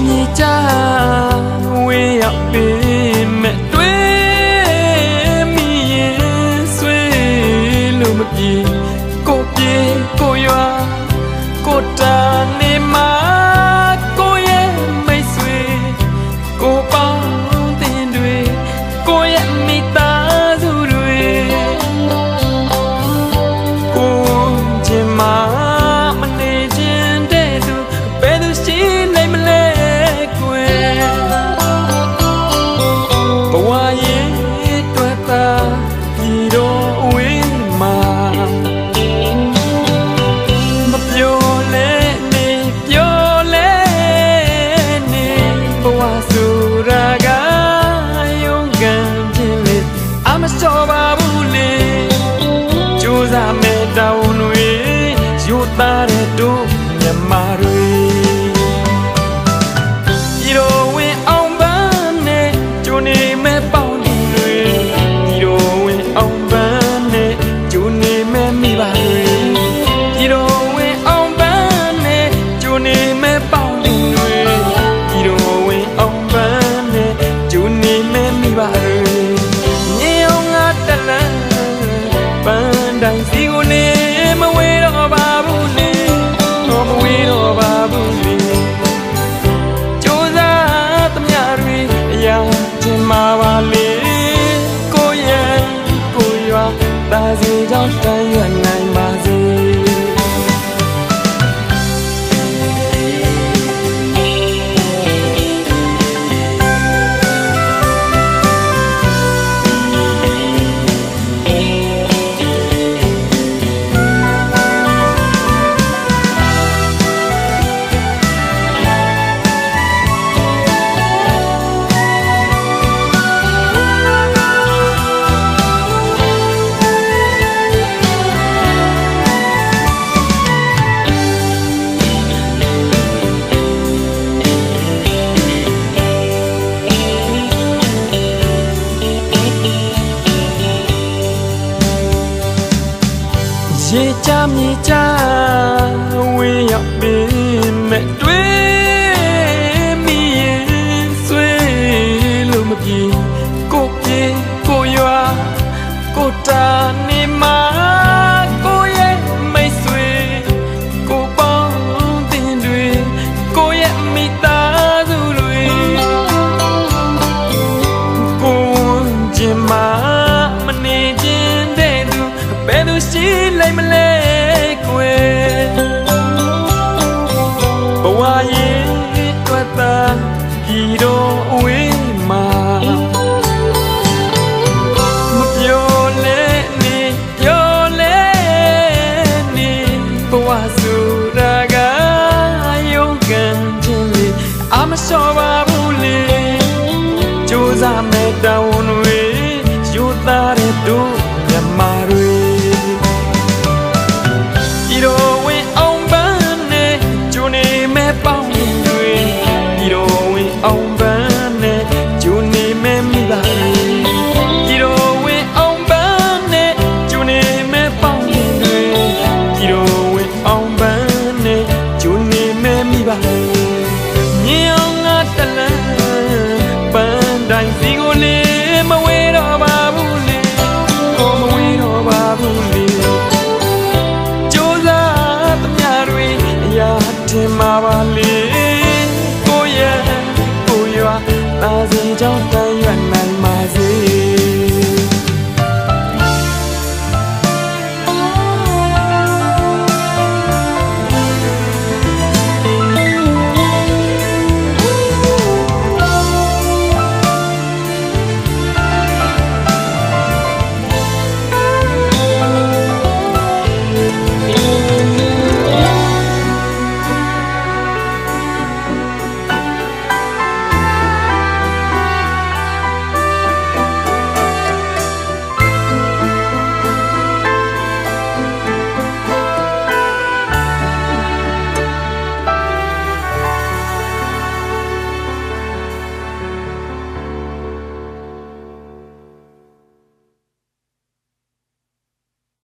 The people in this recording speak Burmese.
မြေချဝေးရောက်ပြီမဲ့တွေ့မိရင်ဆွေးလို့မပြေကိုပြေကိုရွာကိုတာနေမှာကိုရဲ့မိတ်ဆွေကိုပေါင်းတင်တွေကိုရဲ့မိသားစုတွေကိုချင်မှာမနေခြင်းတဲ့သူဘယ်သူရှိနိုင်မလဲကွယ်ဘဝရဲ့တွေ့တာဒီတော့ဝေးမှာတောင်းတွေယူသားတဲ့တို့မြမတွေဒီလိုဝင်အောင်ပန်းနဲ့ကျိုးနေမဲ့ပေါင်းတွေဒီလိုဝင်အောင်ပန်းနဲ့ကျိုးနေမဲ့မိဘတွေဒီလိုဝင်အောင်ပန်းနဲ့ကျိုးနေမဲ့ပေါင်းတွေဒီလိုဝင်အောင်ပန်းနဲ့ကျိုးနေမဲ့မိဘတွေမြေအောင်ငါတလန်းပန်းတိုင်းစီကိုနေမဝေးတော့ပါဘူးလေမဝေးတော့ပါဘူးလေကြိုးစားသမျှတွေအရာတင်မှာပါလေကိုရဲ့ကိုရွာတာစီကြောင့်တန်ရွက်နိုင်ပါစေရေချမြေချဝေးရောက်ပြီမဲ့တွေ့မိရင်ဆွေးလို့မပြေကိုပြေကိုရွာကိုတာနေမှာကိုရဲ့မိတ်ဆွေကိုပေါင်းတင်တွေကိုရဲ့မိသားစုတွေကိုချင်မှာမနေခြင်းတဲ့သူဘယ်သူရှိလိုက်မလဲကွယ်ဘဝရဲ့တွေ့တာဒီတော့အဝေးမှာမပြောလဲနေပြောလဲနေဘဝဆိုတာကယုံကန်ခြင်းလေအမလျှော့ပါဘူးလေကြိုးစားမဲ့တောင်းတွေယူသားတဲ့တို့